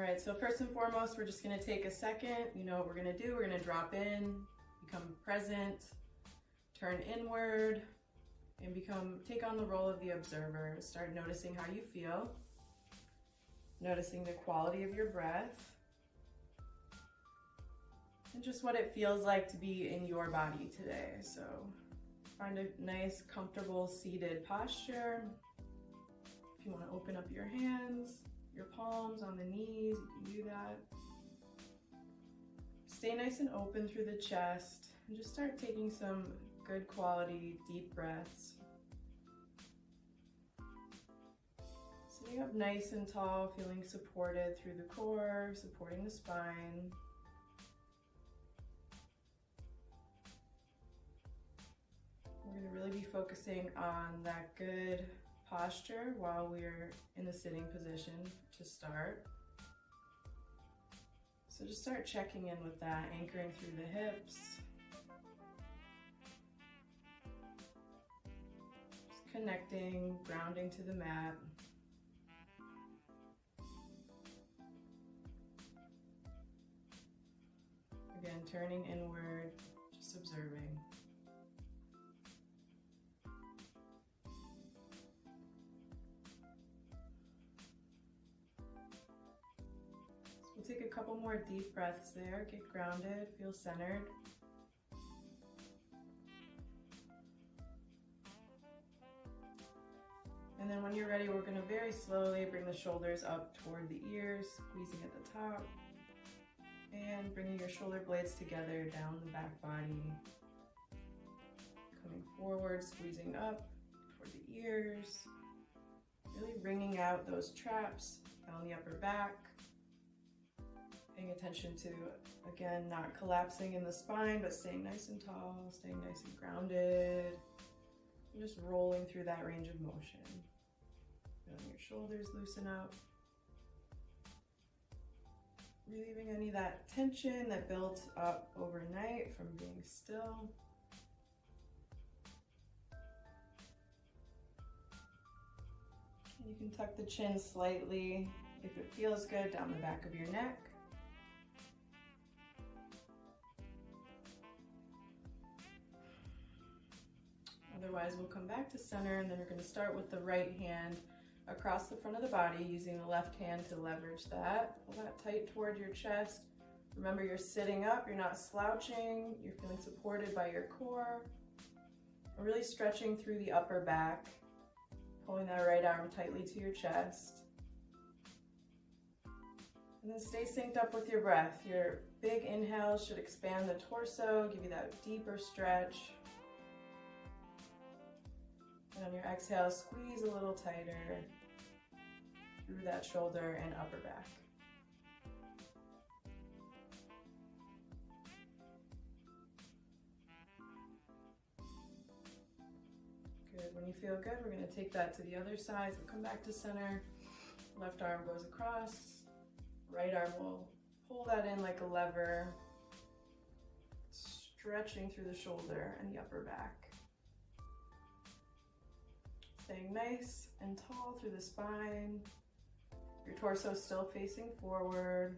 right, so first and foremost, we're just gonna take a second. You know what we're gonna do. We're gonna drop in, become present, turn inward, and take on the role of the observer. Start noticing how you feel, noticing the quality of your breath, and just what it feels like to be in your body today. So find a nice, comfortable, seated posture. If you want to open up your hands, your palms on the knees, you can do that. Stay nice and open through the chest, and just start taking some good quality, deep breaths. Sitting up nice and tall, feeling supported through the core, supporting the spine. We're going to really be focusing on that good posture while we're in the sitting position to start. So just start checking in with that, anchoring through the hips. Just connecting, grounding to the mat. Again, turning inward, just observing. We'll take a couple more deep breaths there. Get grounded, feel centered. And then when you're ready, we're going to very slowly bring the shoulders up toward the ears, squeezing at the top, and bringing your shoulder blades together down the back body. Coming forward, squeezing up toward the ears, really wringing out those traps down the upper back. Paying attention to, again, not collapsing in the spine, but staying nice and tall, staying nice and grounded. And just rolling through that range of motion. Feeling your shoulders loosen up. Relieving any of that tension that built up overnight from being still. And you can tuck the chin slightly, if it feels good, down the back of your neck. Otherwise, we'll come back to center, and then we're going to start with the right hand across the front of the body, using the left hand to leverage that. Pull that tight toward your chest. Remember, you're sitting up, you're not slouching, you're feeling supported by your core. We're really stretching through the upper back, pulling that right arm tightly to your chest. And then stay synced up with your breath. Your big inhales should expand the torso, give you that deeper stretch. And on your exhale, squeeze a little tighter through that shoulder and upper back. Good. When you feel good, we're going to take that to the other side. So come back to center. Left arm goes across. Right arm will pull that in like a lever, stretching through the shoulder and the upper back. Staying nice and tall through the spine. Your torso still facing forward.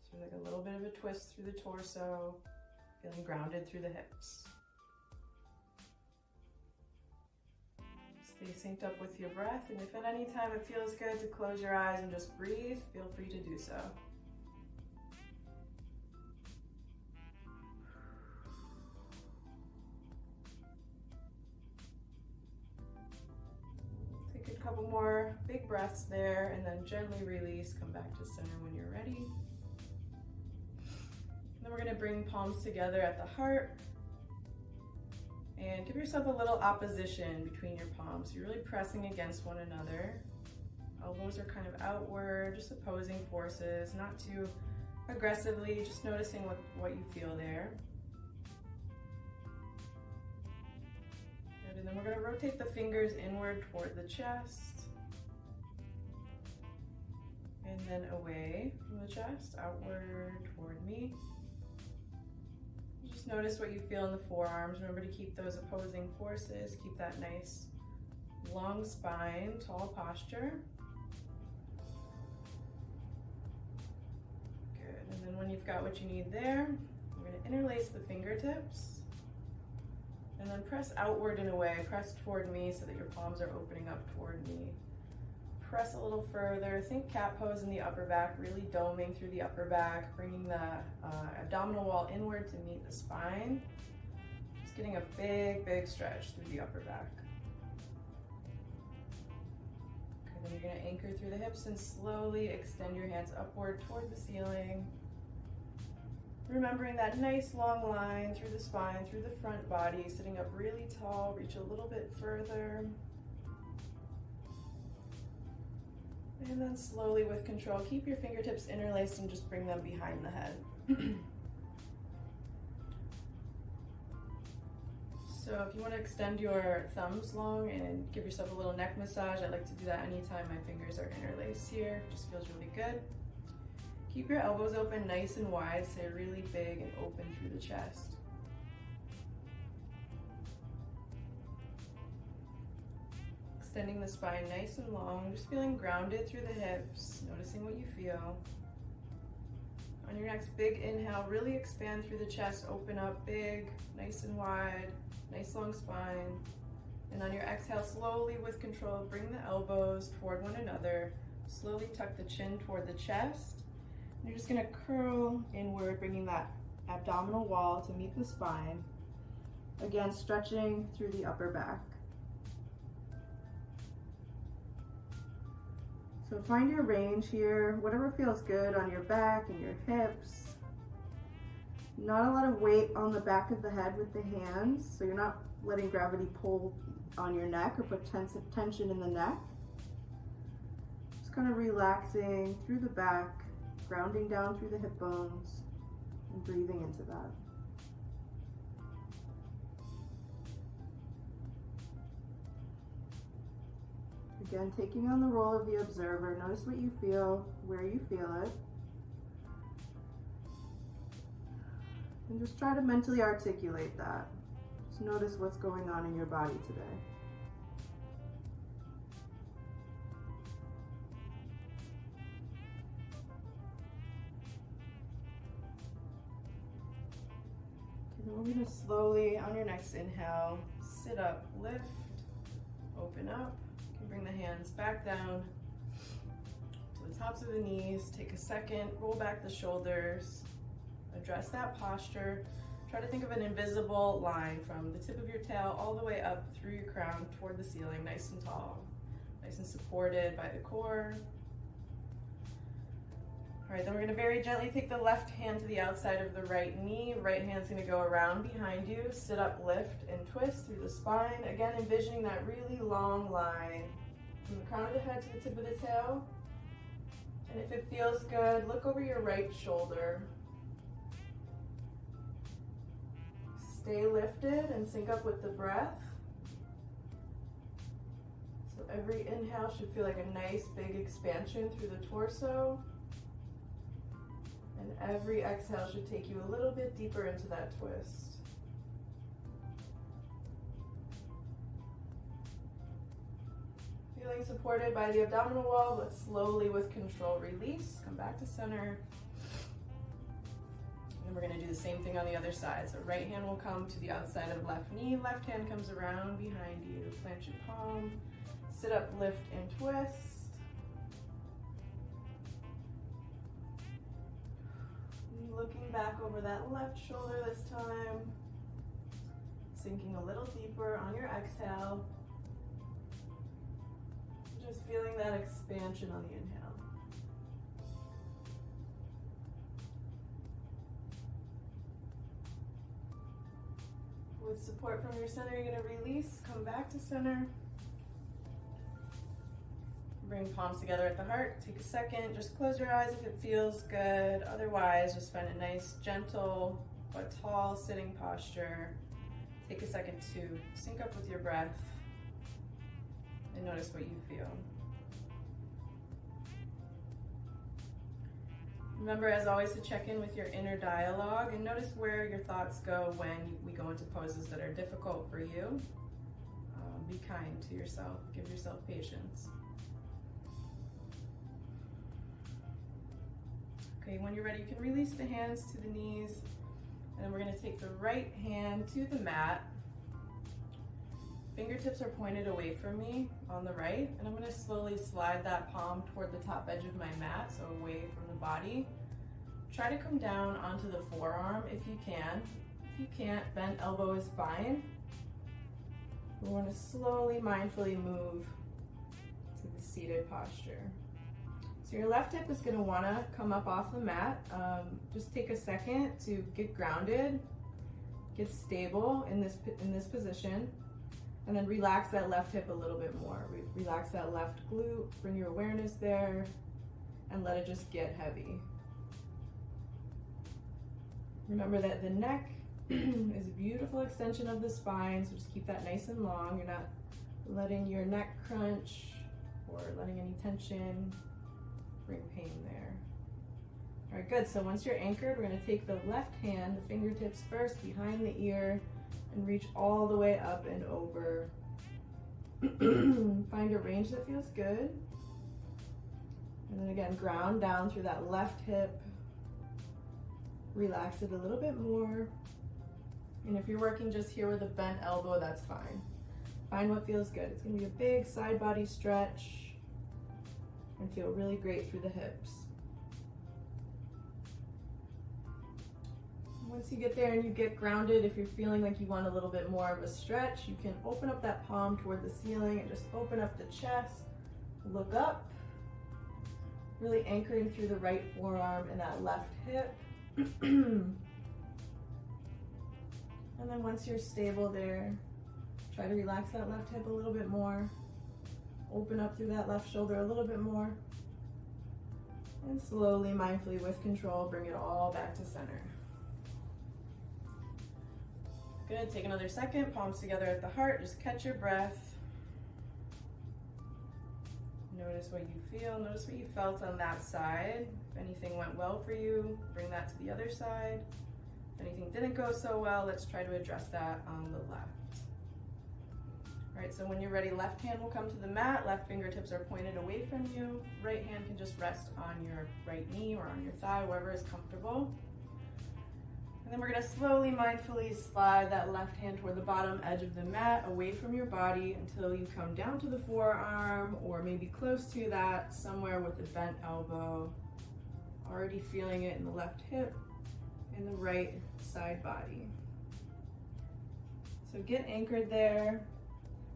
So like a little bit of a twist through the torso. Feeling grounded through the hips. Stay synced up with your breath, and if at any time it feels good to close your eyes and just breathe, feel free to do so. Take a couple more big breaths there, and then gently release. Come back to center when you're ready. And then we're going to bring palms together at the heart. And give yourself a little opposition between your palms. You're really pressing against one another. Elbows are kind of outward, just opposing forces, not too aggressively, just noticing what you feel there. Good, and then we're going to rotate the fingers inward toward the chest. And then away from the chest, outward toward me. Just notice what you feel in the forearms. Remember to keep those opposing forces. Keep that nice long spine, tall posture. then when you've got what you need there, we're going to interlace the fingertips and then press outward in a way, press toward me so that your palms are opening up toward me. Press a little further, think cat pose in the upper back, really doming through the upper back, bringing the abdominal wall inward to meet the spine. Just getting a big, big stretch through the upper back. Okay, then you're gonna anchor through the hips and slowly extend your hands upward toward the ceiling. Remembering that nice long line through the spine, through the front body, sitting up really tall, reach a little bit further. And then slowly with control, keep your fingertips interlaced and just bring them behind the head. So if you want to extend your thumbs long and give yourself a little neck massage, I like to do that anytime my fingers are interlaced here. Just feels really good. Keep your elbows open nice and wide, so they're really big and open through the chest. Extending the spine nice and long, just feeling grounded through the hips, noticing what you feel. On your next big inhale, really expand through the chest, open up big, nice and wide, nice long spine. And on your exhale, slowly with control, bring the elbows toward one another. Slowly tuck the chin toward the chest. And you're just gonna curl inward, bringing that abdominal wall to meet the spine. Again, stretching through the upper back. So find your range here, whatever feels good on your back and your hips. Not a lot of weight on the back of the head with the hands, so you're not letting gravity pull on your neck or put tension in the neck. Just kind of relaxing through the back, grounding down through the hip bones, and breathing into that. Again, taking on the role of the observer. Notice what you feel, where you feel it. And just try to mentally articulate that. Just notice what's going on in your body today. Okay, then we're going to slowly, on your next inhale, sit up, lift, open up. Bring the hands back down to the tops of the knees. Take a second, roll back the shoulders, address that posture. Try to think of an invisible line from the tip of your tail all the way up through your crown toward the ceiling, nice and tall, nice and supported by the core. All right, then we're gonna very gently take the left hand to the outside of the right knee. Right hand's gonna go around behind you, sit up, lift, and twist through the spine. Again, envisioning that really long line from the crown of the head to the tip of the tail. And if it feels good, look over your right shoulder. Stay lifted and sync up with the breath. So every inhale should feel like a nice big expansion through the torso. And every exhale should take you a little bit deeper into that twist. Feeling supported by the abdominal wall, but slowly with control, release. Come back to center. And we're gonna do the same thing on the other side. So right hand will come to the outside of left knee, left hand comes around behind you. Plant your palm, sit up, lift, and twist. Looking back over that left shoulder this time. Sinking a little deeper on your exhale. Just feeling that expansion on the inhale. With support from your center, you're going to release, come back to center. Bring palms together at the heart. Take a second, just close your eyes if it feels good. Otherwise, just find a nice, gentle but tall sitting posture. Take a second to sync up with your breath and notice what you feel. Remember, as always, to check in with your inner dialogue and notice where your thoughts go when we go into poses that are difficult for you. Be kind to yourself, give yourself patience. Okay, when you're ready, you can release the hands to the knees, and then we're gonna take the right hand to the mat. Fingertips are pointed away from me on the right, and I'm gonna slowly slide that palm toward the top edge of my mat, so away from the body. Try to come down onto the forearm if you can. If you can't, bent elbow is fine. We want to slowly, mindfully move to the seated posture. So your left hip is going to want to come up off the mat. Just take a second to get grounded, get stable in this position, and then relax that left hip a little bit more. Relax that left glute, bring your awareness there, and let it just get heavy. Remember that the neck is a beautiful extension of the spine, so just keep that nice and long. You're not letting your neck crunch or letting any tension bring pain there. All right, good. So once you're anchored, we're going to take the left hand, the fingertips first behind the ear, and reach all the way up and over. Find a range that feels good. And then again, ground down through that left hip. Relax it a little bit more. And if you're working just here with a bent elbow, that's fine. Find what feels good. It's going to be a big side body stretch and feel really great through the hips. Once you get there and you get grounded, if you're feeling like you want a little bit more of a stretch, you can open up that palm toward the ceiling and just open up the chest, look up, really anchoring through the right forearm and that left hip. And then once you're stable there, try to relax that left hip a little bit more. Open up through that left shoulder a little bit more. And slowly, mindfully, with control, bring it all back to center. Good, take another second, palms together at the heart, just catch your breath. Notice what you feel, notice what you felt on that side. If anything went well for you, bring that to the other side. If anything didn't go so well, let's try to address that on the left. All right, so when you're ready, left hand will come to the mat, left fingertips are pointed away from you. Right hand can just rest on your right knee or on your thigh, wherever is comfortable. And then we're gonna slowly, mindfully slide that left hand toward the bottom edge of the mat, away from your body until you come down to the forearm or maybe close to that, somewhere with the bent elbow. Already feeling it in the left hip and the right side body. So get anchored there.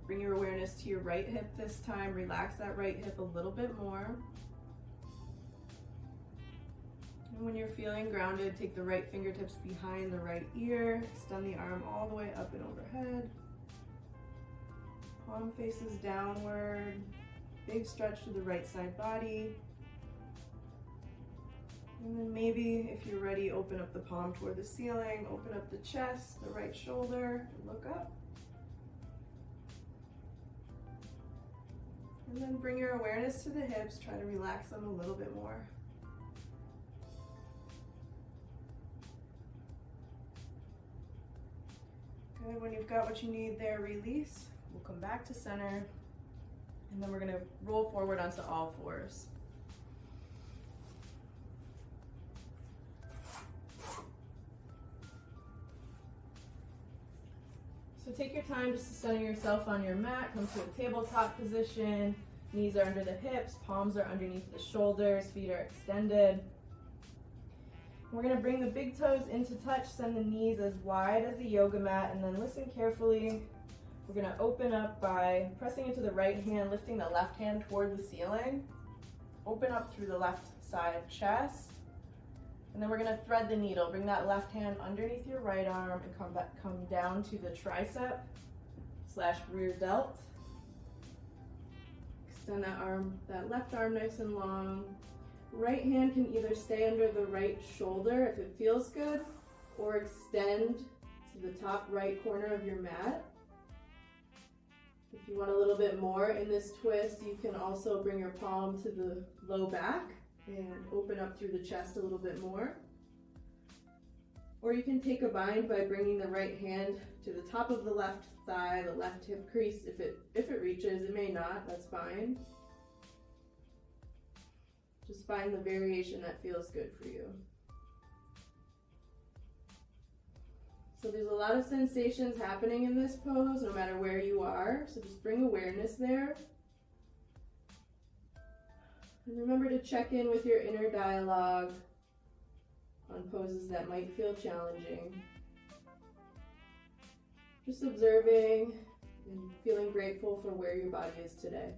Bring your awareness to your right hip this time. Relax that right hip a little bit more. And when you're feeling grounded, take the right fingertips behind the right ear. Extend the arm all the way up and overhead. Palm faces downward. Big stretch to the right side body. And then maybe, if you're ready, open up the palm toward the ceiling. Open up the chest, the right shoulder, and look up. And then bring your awareness to the hips. Try to relax them a little bit more. Good, when you've got what you need there, release. We'll come back to center. And then we're gonna roll forward onto all fours. So take your time just to center yourself on your mat. Come to a tabletop position. Knees are under the hips, palms are underneath the shoulders, feet are extended. We're going to bring the big toes into touch, send the knees as wide as the yoga mat, and then listen carefully. We're going to open up by pressing into the right hand, lifting the left hand toward the ceiling. Open up through the left side chest. And then we're going to thread the needle. Bring that left hand underneath your right arm and come down to the tricep / rear delt. Extend that left arm nice and long. Right hand can either stay under the right shoulder if it feels good, or extend to the top right corner of your mat. If you want a little bit more in this twist, you can also bring your palm to the low back and open up through the chest a little bit more. Or you can take a bind by bringing the right hand to the top of the left thigh, the left hip crease. If it reaches, it may not, that's fine. Just find the variation that feels good for you. So there's a lot of sensations happening in this pose, no matter where you are. So just bring awareness there. And remember to check in with your inner dialogue on poses that might feel challenging. Just observing and feeling grateful for where your body is today.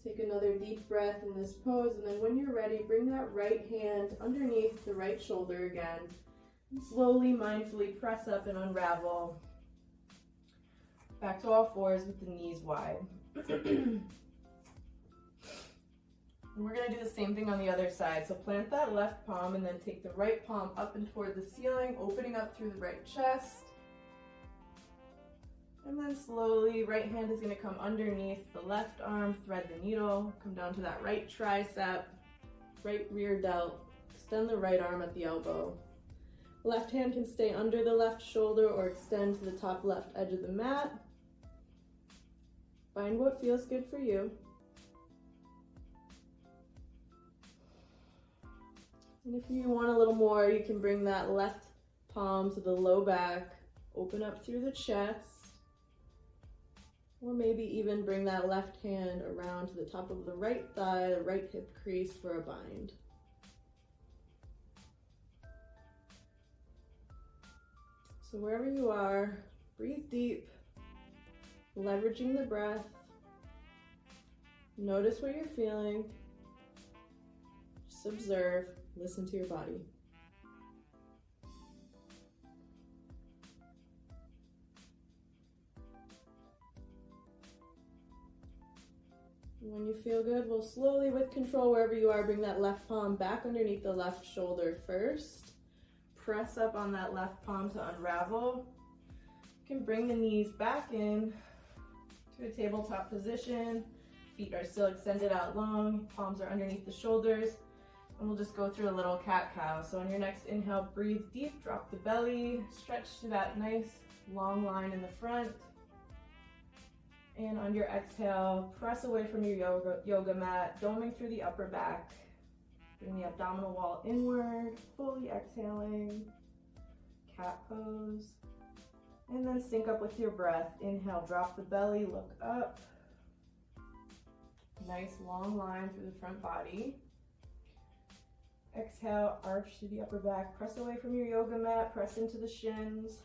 Take another deep breath in this pose, and then when you're ready, bring that right hand underneath the right shoulder again. And slowly, mindfully press up and unravel. Back to all fours with the knees wide. And we're going to do the same thing on the other side. So plant that left palm and then take the right palm up and toward the ceiling, opening up through the right chest. And then slowly, right hand is going to come underneath the left arm, thread the needle, come down to that right tricep, right rear delt, extend the right arm at the elbow. Left hand can stay under the left shoulder or extend to the top left edge of the mat. Find what feels good for you. And if you want a little more, you can bring that left palm to the low back, open up through the chest. Or maybe even bring that left hand around to the top of the right thigh, the right hip crease for a bind. So wherever you are, breathe deep, leveraging the breath. Notice what you're feeling. Just observe, listen to your body. When you feel good, we'll slowly, with control wherever you are, bring that left palm back underneath the left shoulder first. Press up on that left palm to unravel. You can bring the knees back in to a tabletop position. Feet are still extended out long, palms are underneath the shoulders. And we'll just go through a little cat-cow. So on your next inhale, breathe deep, drop the belly, stretch to that nice long line in the front. And on your exhale, press away from your yoga mat, doming through the upper back. Bring the abdominal wall inward, fully exhaling, cat pose. And then sync up with your breath. Inhale, drop the belly, look up. Nice long line through the front body. Exhale, arch to the upper back, press away from your yoga mat, press into the shins.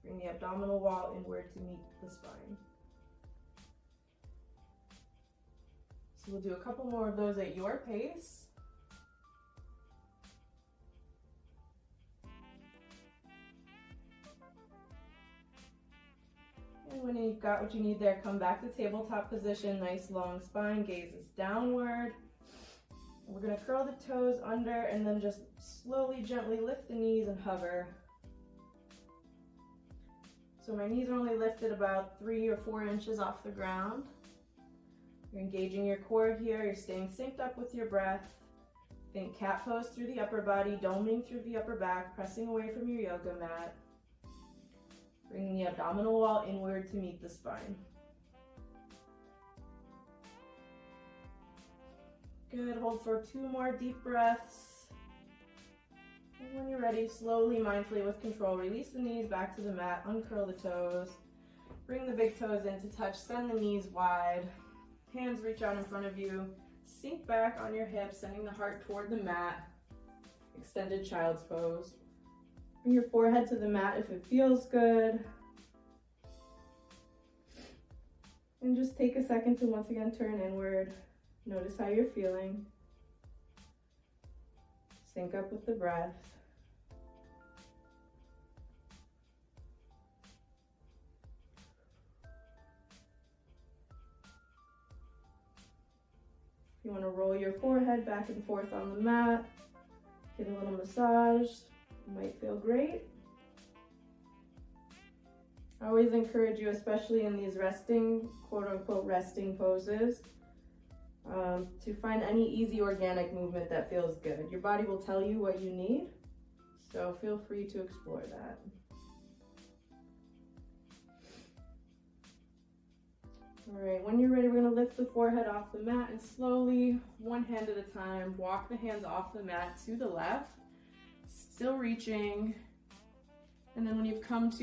Bring the abdominal wall inward to meet the spine. So we'll do a couple more of those at your pace. And when you've got what you need there, come back to tabletop position, nice long spine, gaze is downward. We're gonna curl the toes under and then just slowly, gently lift the knees and hover. So my knees are only lifted about 3 or 4 inches off the ground. You're engaging your core here, you're staying synced up with your breath. Think cat pose through the upper body, doming through the upper back, pressing away from your yoga mat. Bringing the abdominal wall inward to meet the spine. Good, hold for 2 more deep breaths. And when you're ready, slowly, mindfully, with control, release the knees back to the mat, uncurl the toes. Bring the big toes in to touch, send the knees wide. Hands reach out in front of you. Sink back on your hips, sending the heart toward the mat. Extended child's pose. Bring your forehead to the mat if it feels good. And just take a second to once again turn inward. Notice how you're feeling. Sync up with the breath. You want to roll your forehead back and forth on the mat. Get a little massage. It might feel great. I always encourage you, especially in these resting, quote unquote, resting poses, to find any easy organic movement that feels good. Your body will tell you what you need, so feel free to explore that. All right, when you're ready, we're gonna lift the forehead off the mat and slowly, one hand at a time, walk the hands off the mat to the left, still reaching. And then when you've come to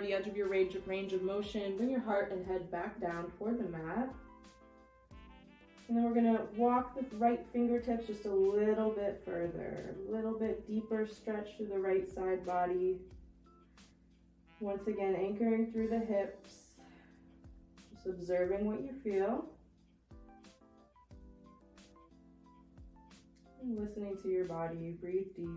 the edge of your range of motion, bring your heart and head back down toward the mat. And then we're gonna walk the right fingertips just a little bit further, a little bit deeper stretch through the right side body. Once again, anchoring through the hips. Just observing what you feel and listening to your body. Breathe deep.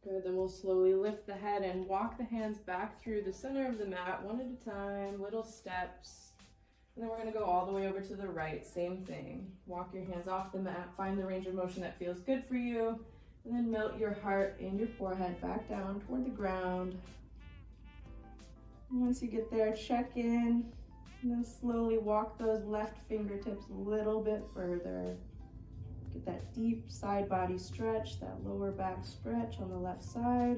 Good, then we'll slowly lift the head and walk the hands back through the center of the mat, one at a time, little steps. And then we're gonna go all the way over to the right, same thing. Walk your hands off the mat, find the range of motion that feels good for you. And then melt your heart and your forehead back down toward the ground. And once you get there, check in, and then slowly walk those left fingertips a little bit further. Get that deep side body stretch, that lower back stretch on the left side.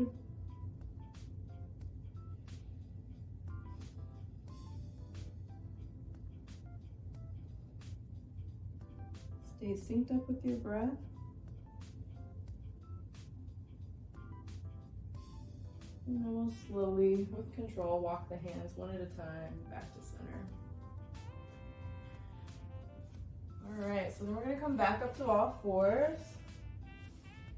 Stay synced up with your breath. And then we'll slowly, with control, walk the hands one at a time back to center. All right, so then we're gonna come back up to all fours.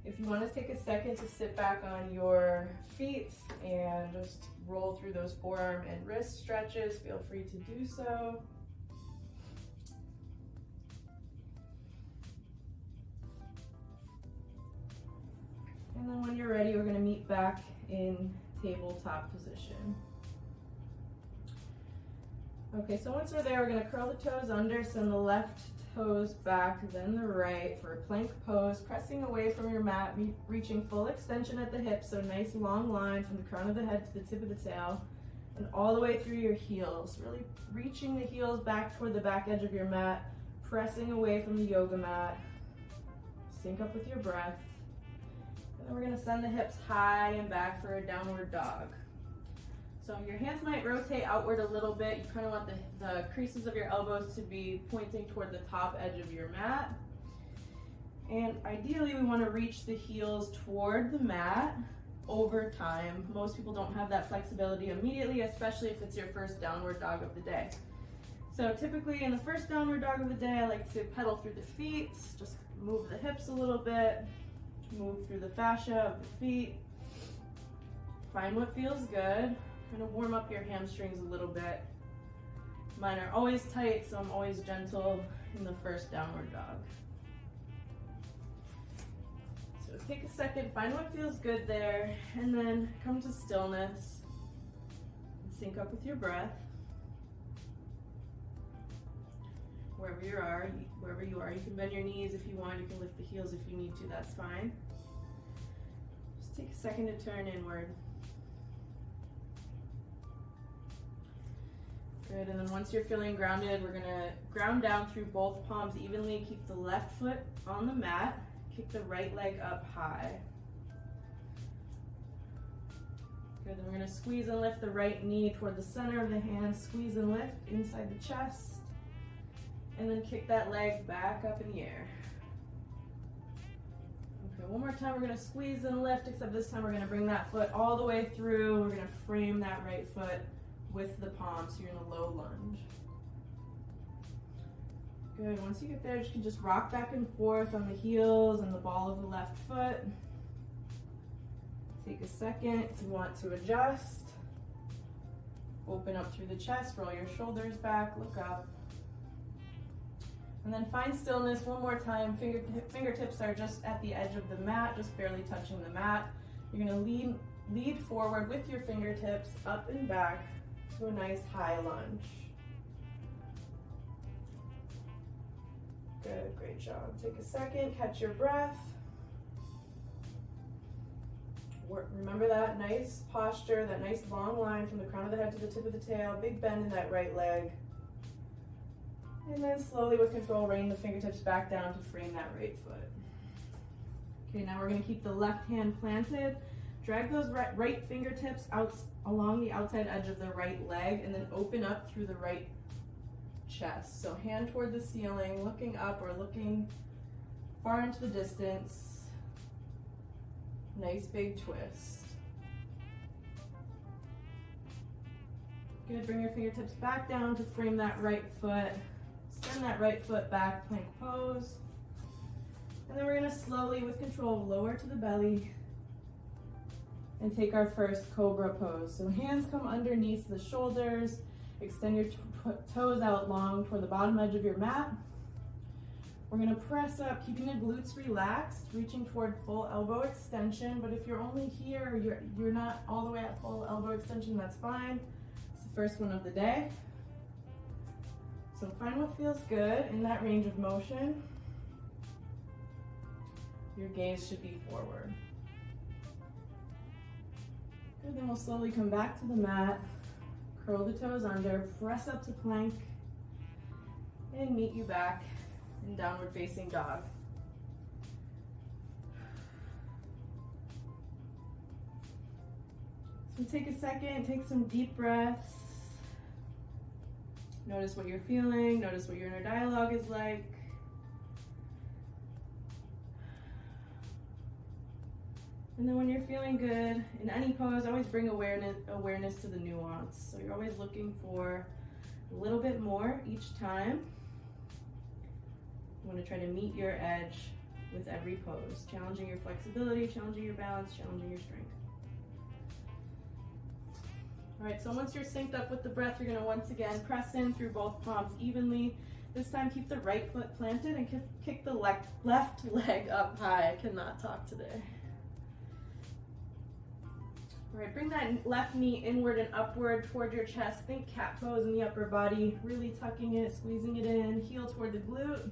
If you wanna take a second to sit back on your feet and just roll through those forearm and wrist stretches, feel free to do so. And then when you're ready, we're gonna meet back in tabletop position. Okay, so once we're there, we're gonna curl the toes under, send the left toes back, then the right for a plank pose, pressing away from your mat, reaching full extension at the hips, so nice long line from the crown of the head to the tip of the tail, and all the way through your heels, really reaching the heels back toward the back edge of your mat, pressing away from the yoga mat. Sync up with your breath. And then we're gonna send the hips high and back for a downward dog. So your hands might rotate outward a little bit. You kind of want the creases of your elbows to be pointing toward the top edge of your mat. And ideally we want to reach the heels toward the mat over time. Most people don't have that flexibility immediately, especially if it's your first downward dog of the day. So typically in the first downward dog of the day, I like to pedal through the feet, just move the hips a little bit, move through the fascia of the feet. Find what feels good. Kind of warm up your hamstrings a little bit. Mine are always tight, so I'm always gentle in the first downward dog. So take a second, find what feels good there, and then come to stillness. And sync up with your breath. Wherever you are, you can bend your knees if you want, you can lift the heels if you need to, that's fine. Just take a second to turn inward. Good, and then once you're feeling grounded, we're gonna ground down through both palms evenly, keep the left foot on the mat, kick the right leg up high. Good, then we're gonna squeeze and lift the right knee toward the center of the hand, squeeze and lift inside the chest, and then kick that leg back up in the air. Okay, one more time, we're gonna squeeze and lift, except this time we're gonna bring that foot all the way through, we're gonna frame that right foot with the palms, so you're in a low lunge. Good, once you get there, you can just rock back and forth on the heels and the ball of the left foot. Take a second if you want to adjust. Open up through the chest, roll your shoulders back, look up. And then find stillness one more time. Fingertips are just at the edge of the mat, just barely touching the mat. You're gonna lead forward with your fingertips up and back to a nice high lunge. Good, great job. Take a second, catch your breath. Remember that nice posture, that nice long line from the crown of the head to the tip of the tail, big bend in that right leg. And then slowly with control, rain the fingertips back down to frame that right foot. Okay, now we're gonna keep the left hand planted. Drag those right fingertips out along the outside edge of the right leg and then open up through the right chest. So hand toward the ceiling, looking up or looking far into the distance. Nice big twist. Good, bring your fingertips back down to frame that right foot. Send that right foot back, plank pose. And then we're gonna slowly, with control, lower to the belly and take our first cobra pose. So hands come underneath the shoulders, extend your toes out long toward the bottom edge of your mat. We're gonna press up, keeping the glutes relaxed, reaching toward full elbow extension, but if you're only here, you're not all the way at full elbow extension, that's fine. It's the first one of the day. So find what feels good in that range of motion. Your gaze should be forward. Good, then we'll slowly come back to the mat, curl the toes under, press up to plank, and meet you back in downward facing dog. So take a second, take some deep breaths. Notice what you're feeling, notice what your inner dialogue is like. And then when you're feeling good, in any pose, always bring awareness to the nuance. So you're always looking for a little bit more each time. You want to try to meet your edge with every pose, challenging your flexibility, challenging your balance, challenging your strength. All right, so once you're synced up with the breath, you're gonna once again press in through both palms evenly. This time keep the right foot planted and kick the left leg up high. I cannot talk today. All right, bring that left knee inward and upward toward your chest. Think cat pose in the upper body, really tucking it, squeezing it in, heel toward the glute.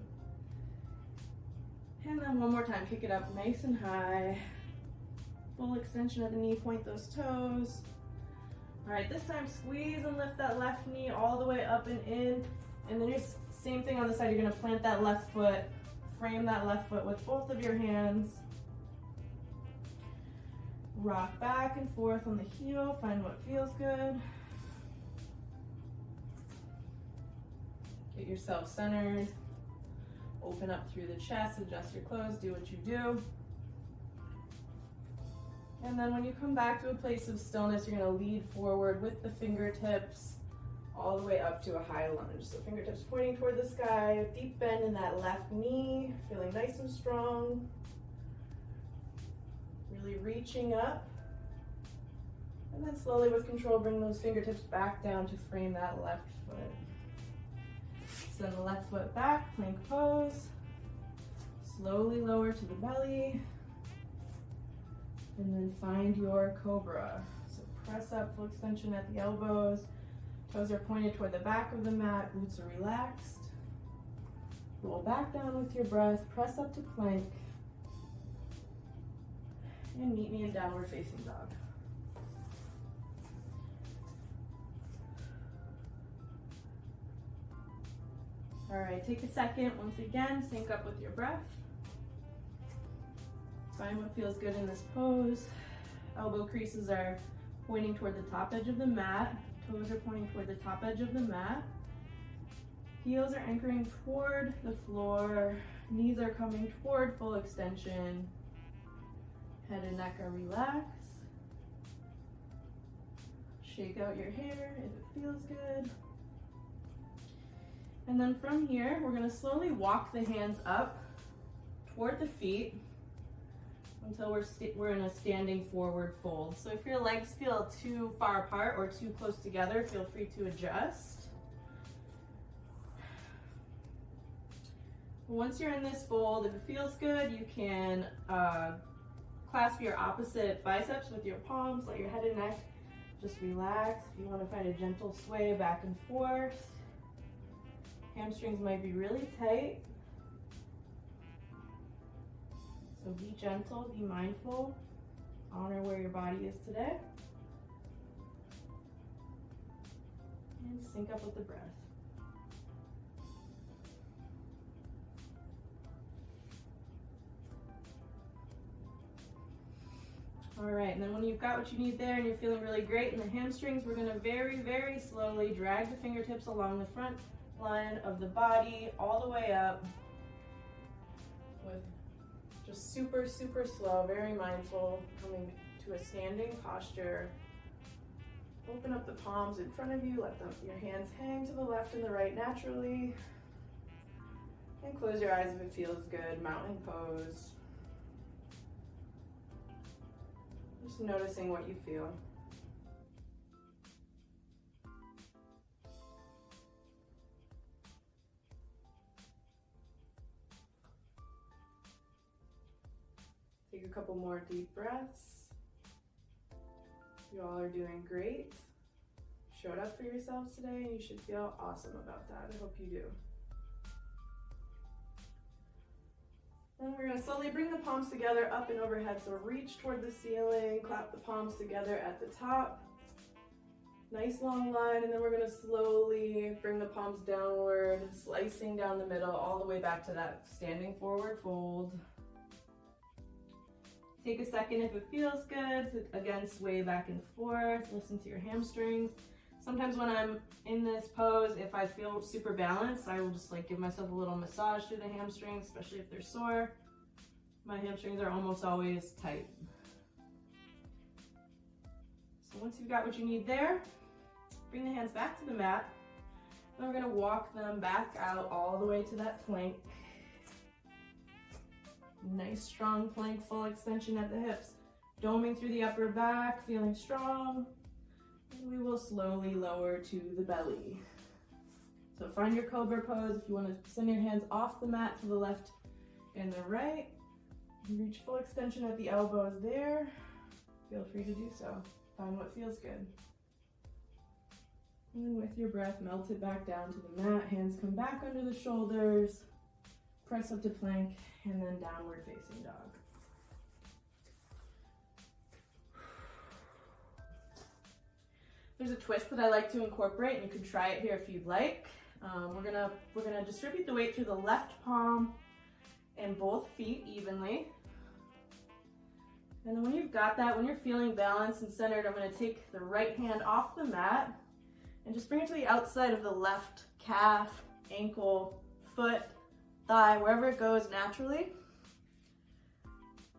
And then one more time, kick it up nice and high. Full extension of the knee, point those toes. All right, this time squeeze and lift that left knee all the way up and in. And then just same thing on the side, you're gonna plant that left foot, frame that left foot with both of your hands. Rock back and forth on the heel, find what feels good. Get yourself centered. Open up through the chest, adjust your clothes, do what you do. And then when you come back to a place of stillness, you're gonna lead forward with the fingertips all the way up to a high lunge. So fingertips pointing toward the sky, deep bend in that left knee, feeling nice and strong. Really reaching up. And then slowly with control, bring those fingertips back down to frame that left foot. Send the left foot back, plank pose. Slowly lower to the belly. And then find your cobra. So press up, full extension at the elbows. Toes are pointed toward the back of the mat, glutes are relaxed. Roll back down with your breath, press up to plank. And meet me in downward facing dog. All right, take a second, once again, sync up with your breath. Find what feels good in this pose. Elbow creases are pointing toward the top edge of the mat. Toes are pointing toward the top edge of the mat. Heels are anchoring toward the floor. Knees are coming toward full extension. Head and neck are relaxed. Shake out your hair if it feels good. And then from here, we're gonna slowly walk the hands up toward the feet until we're in a standing forward fold. So if your legs feel too far apart or too close together, feel free to adjust. Once you're in this fold, if it feels good, you can clasp your opposite biceps with your palms, let your head and neck just relax. If you want to find a gentle sway back and forth. Hamstrings might be really tight. So be gentle, be mindful, honor where your body is today. And sync up with the breath. All right, and then when you've got what you need there and you're feeling really great in the hamstrings, we're gonna very, very slowly drag the fingertips along the front line of the body all the way up with just super, super slow, very mindful, coming to a standing posture. Open up the palms in front of you, let your hands hang to the left and the right naturally. And close your eyes if it feels good, mountain pose. Just noticing what you feel. Take a couple more deep breaths. You all are doing great. Showed up for yourselves today and you should feel awesome about that. I hope you do. And we're gonna slowly bring the palms together up and overhead. So reach toward the ceiling, clap the palms together at the top. Nice long line, and then we're gonna slowly bring the palms downward, slicing down the middle all the way back to that standing forward fold. Take a second if it feels good to again sway back and forth, listen to your hamstrings. Sometimes when I'm in this pose, if I feel super balanced, I will just like give myself a little massage through the hamstrings, especially if they're sore. My hamstrings are almost always tight. So once you've got what you need there, bring the hands back to the mat. Then we're gonna walk them back out all the way to that plank. Nice strong plank, full extension at the hips. Doming through the upper back, feeling strong. And we will slowly lower to the belly. So find your cobra pose. If you want to send your hands off the mat to the left and the right, reach full extension at the elbows there. Feel free to do so. Find what feels good. And with your breath, melt it back down to the mat. Hands come back under the shoulders. Press up to plank and then downward facing dog. There's a twist that I like to incorporate, and you can try it here if you'd like. We're gonna distribute the weight through the left palm and both feet evenly. And then when you've got that, when you're feeling balanced and centered, I'm gonna take the right hand off the mat and just bring it to the outside of the left calf, ankle, foot, thigh, wherever it goes naturally.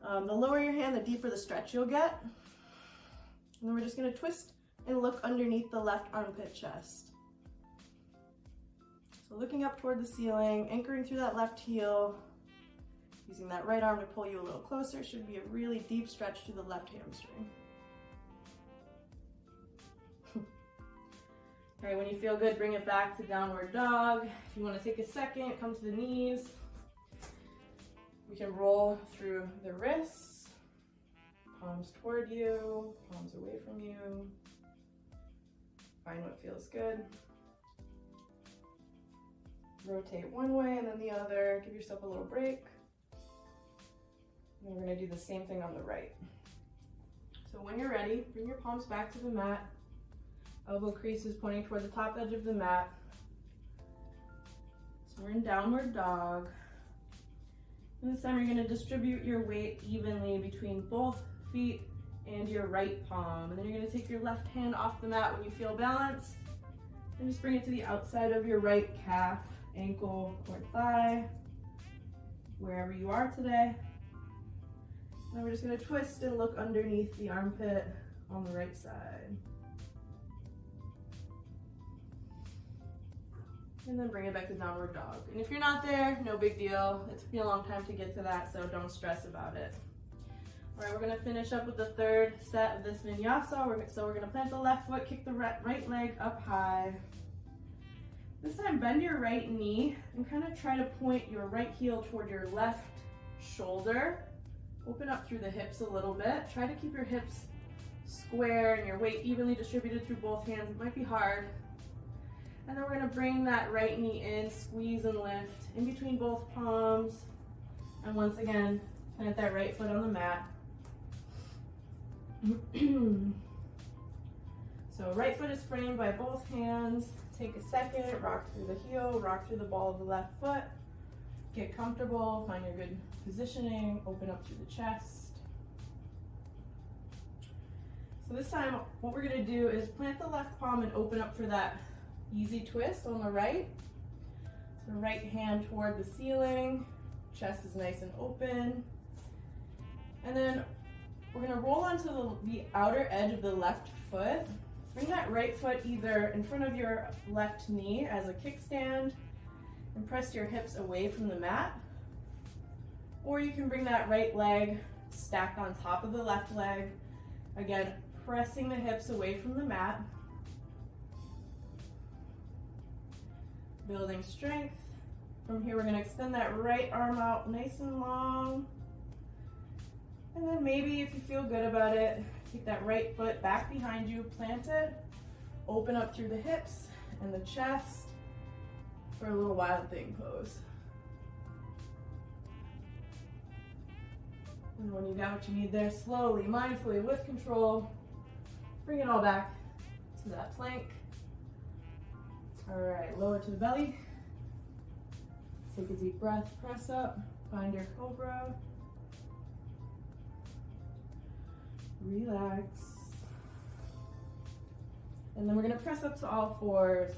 The lower your hand, the deeper the stretch you'll get. And then we're just gonna twist and look underneath the left armpit chest. So looking up toward the ceiling, anchoring through that left heel, using that right arm to pull you a little closer. Should be a really deep stretch through the left hamstring. All right, when you feel good, bring it back to downward dog. If you want to take a second, come to the knees. We can roll through the wrists, palms toward you, palms away from you. Find what feels good. Rotate one way and then the other. Give yourself a little break. And we're going to do the same thing on the right. So when you're ready, bring your palms back to the mat. Elbow creases pointing toward the top edge of the mat. So we're in downward dog. And this time you're going to distribute your weight evenly between both feet and your right palm. And then you're going to take your left hand off the mat when you feel balanced. And just bring it to the outside of your right calf, ankle, or thigh, wherever you are today. Now we're just going to twist and look underneath the armpit on the right side. And then bring it back to downward dog. And if you're not there, no big deal. It took me a long time to get to that, so don't stress about it. All right, we're going to finish up with the third set of this vinyasa. So we're going to plant the left foot, kick the right leg up high. This time, bend your right knee and kind of try to point your right heel toward your left shoulder. Open up through the hips a little bit. Try to keep your hips square and your weight evenly distributed through both hands. It might be hard. And then we're going to bring that right knee in, squeeze and lift in between both palms. And once again, plant that right foot on the mat. So right foot is framed by both hands. Take a second, rock through the heel, rock through the ball of the left foot. Get comfortable, find your good positioning, open up through the chest. So this time, what we're gonna do is plant the left palm and open up for that easy twist on the right. So right hand toward the ceiling, chest is nice and open. And then we're gonna roll onto the outer edge of the left foot. Bring that right foot either in front of your left knee as a kickstand and press your hips away from the mat. Or you can bring that right leg stacked on top of the left leg. Again, pressing the hips away from the mat. Building strength. From here, we're gonna extend that right arm out nice and long. And then maybe if you feel good about it, take that right foot back behind you, plant it, open up through the hips and the chest for a little wild thing pose. And when you got what you need there, slowly, mindfully, with control, bring it all back to that plank. All right, lower to the belly. Take a deep breath, press up, find your cobra. Relax. And then we're gonna press up to all fours.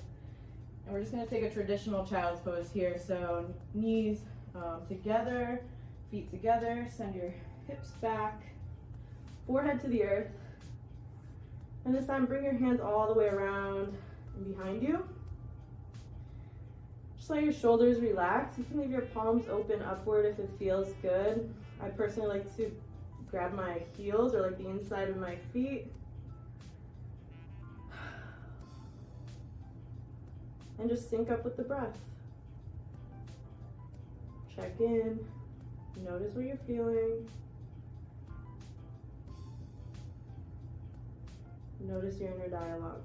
And we're just gonna take a traditional child's pose here. So knees together, feet together, send your hips back, forehead to the earth. And this time bring your hands all the way around and behind you. Just let your shoulders relax. You can leave your palms open upward if it feels good. I personally like to grab my heels or like the inside of my feet. And just sync up with the breath. Check in. Notice what you're feeling. Notice your inner dialogue.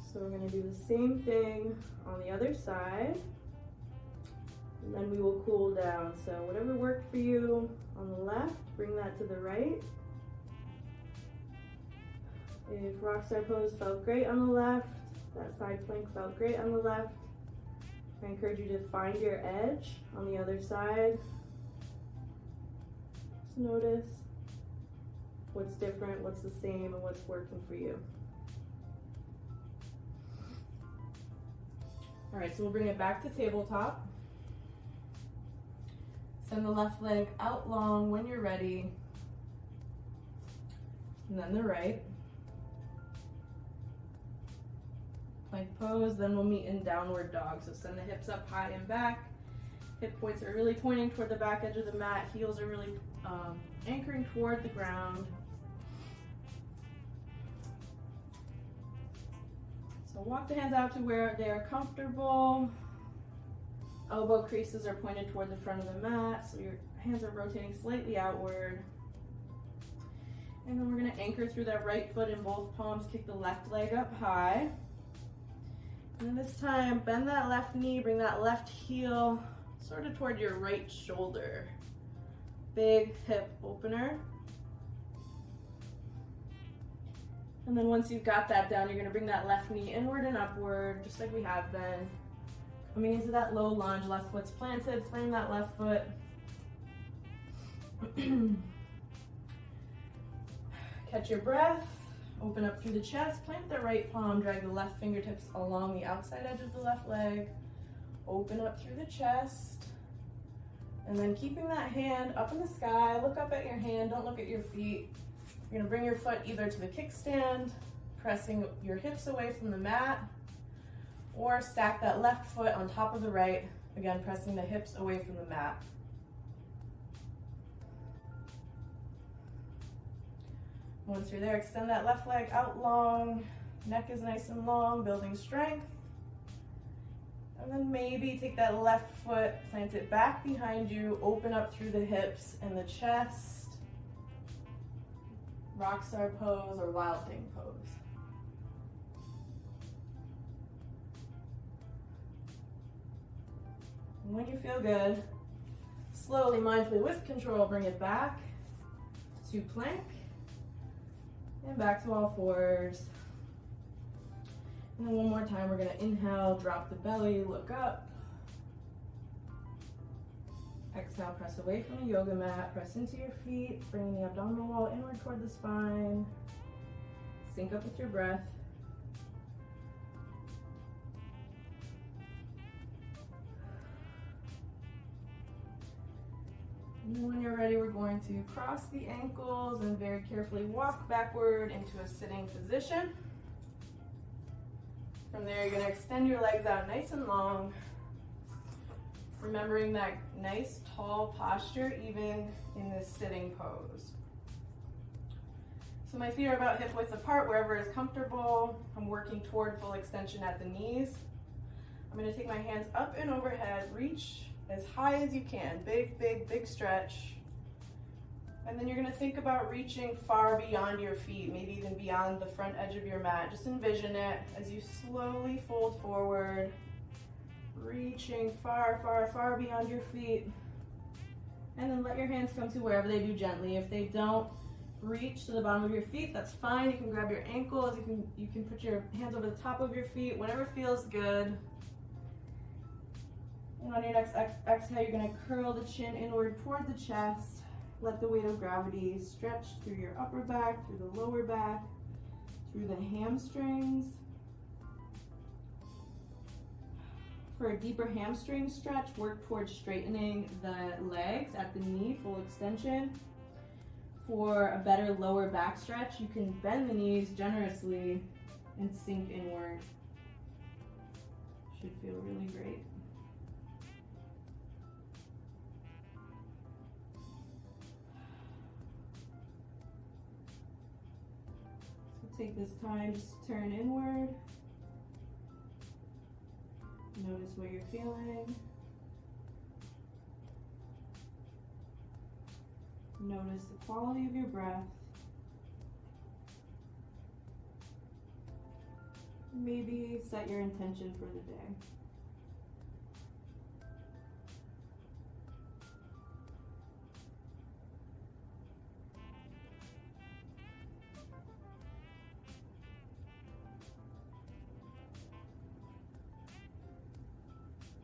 So we're going to do the same thing on the other side, and then we will cool down. So whatever worked for you on the left, bring that to the right. If Rockstar pose felt great on the left, that side plank felt great on the left, I encourage you to find your edge on the other side. Just notice what's different, what's the same, and what's working for you. All right, so we'll bring it back to tabletop. Send the left leg out long when you're ready. And then the right. Plank pose, then we'll meet in downward dog. So send the hips up high and back. Hip points are really pointing toward the back edge of the mat. Heels are really anchoring toward the ground. So walk the hands out to where they are comfortable. Elbow creases are pointed toward the front of the mat, so your hands are rotating slightly outward. And then we're going to anchor through that right foot in both palms, kick the left leg up high. And this time, bend that left knee, bring that left heel sort of toward your right shoulder. Big hip opener. And then once you've got that down, you're gonna bring that left knee inward and upward, just like we have been. Coming into that low lunge, left foot's planted, flame that left foot. Catch your breath, open up through the chest, plant the right palm, drag the left fingertips along the outside edge of the left leg, open up through the chest, and then keeping that hand up in the sky, look up at your hand, don't look at your feet. You're gonna bring your foot either to the kickstand, pressing your hips away from the mat, or stack that left foot on top of the right, again pressing the hips away from the mat. Once you're there, extend that left leg out long, neck is nice and long, building strength. And then maybe take that left foot, plant it back behind you, open up through the hips and the chest. Rockstar pose or wild thing pose. And when you feel good, slowly, mindfully, with control, bring it back to plank and back to all fours. And then one more time, we're gonna inhale, drop the belly, look up. Exhale, press away from the yoga mat, press into your feet, bringing the abdominal wall inward toward the spine. Sync up with your breath. And then when you're ready, we're going to cross the ankles and very carefully walk backward into a sitting position. From there, you're going to extend your legs out nice and long, remembering that nice tall posture even in this sitting pose. So my feet are about hip width apart, wherever is comfortable. I'm working toward full extension at the knees. I'm going to take my hands up and overhead, reach as high as you can. Big, big, big stretch. And then you're going to think about reaching far beyond your feet, maybe even beyond the front edge of your mat. Just envision it as you slowly fold forward, reaching far, far, far beyond your feet. And then let your hands come to wherever they do gently. If they don't reach to the bottom of your feet, that's fine. You can grab your ankles, you can put your hands over the top of your feet, whatever feels good. And on your next exhale, you're going to curl the chin inward toward the chest. Let the weight of gravity stretch through your upper back, through the lower back, through the hamstrings. For a deeper hamstring stretch, work towards straightening the legs at the knee, full extension. For a better lower back stretch, you can bend the knees generously and sink inward. Should feel really great. So take this time just to turn inward. Notice what you're feeling. Notice the quality of your breath. Maybe set your intention for the day.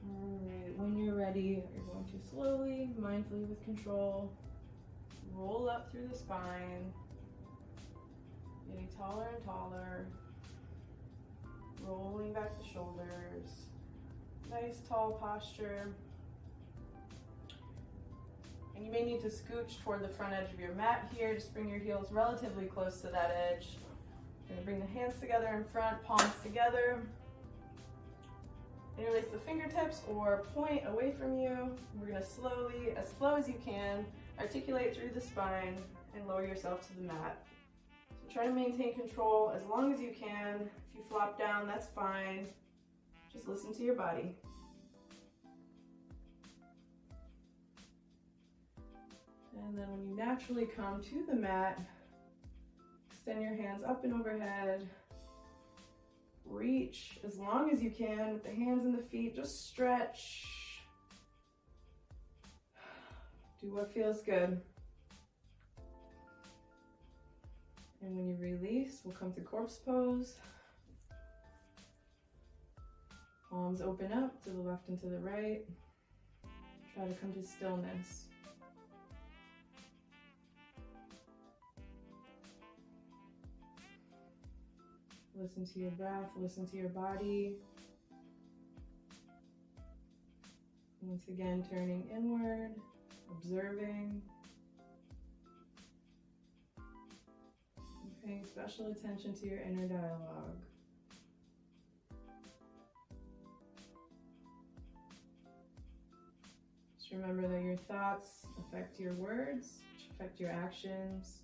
Alright, when you're ready, you're going to slowly, mindfully, with control, roll up through the spine, getting taller and taller, rolling back the shoulders, nice tall posture. And you may need to scooch toward the front edge of your mat here. Just bring your heels relatively close to that edge. You're gonna bring the hands together in front, palms together. Interlace the fingertips or point away from you. We're gonna slowly, as slow as you can, articulate through the spine and lower yourself to the mat. So try to maintain control as long as you can. If you flop down, that's fine. Just listen to your body. And then when you naturally come to the mat, extend your hands up and overhead. Reach as long as you can with the hands and the feet. Just stretch. Do what feels good. And when you release, we'll come to corpse pose. Palms open up to the left and to the right. Try to come to stillness. Listen to your breath, listen to your body. Once again, turning inward, observing. And paying special attention to your inner dialogue. Just remember that your thoughts affect your words, which affect your actions.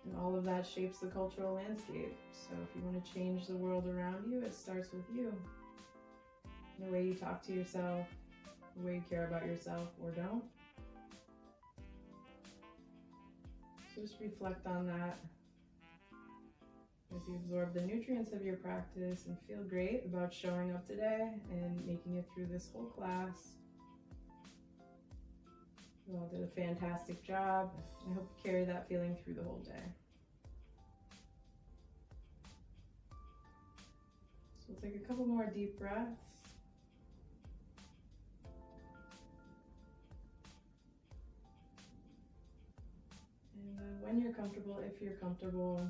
And all of that shapes the cultural landscape. So if you want to change the world around you, it starts with you. The way you talk to yourself, the way you care about yourself or don't. So just reflect on that as you absorb the nutrients of your practice and feel great about showing up today and making it through this whole class. You all did a fantastic job. I hope you carry that feeling through the whole day. So we'll take a couple more deep breaths. comfortable. If you're comfortable,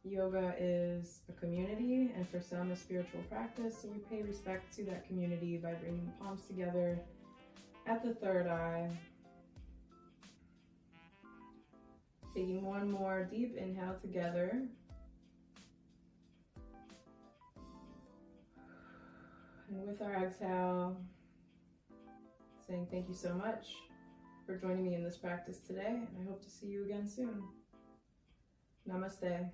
yoga is a community, and for some, a spiritual practice. So we pay respect to that community by bringing the palms together at the third eye. Taking one more deep inhale together. And with our exhale, saying thank you so much for joining me in this practice today, and I hope to see you again soon. Namaste.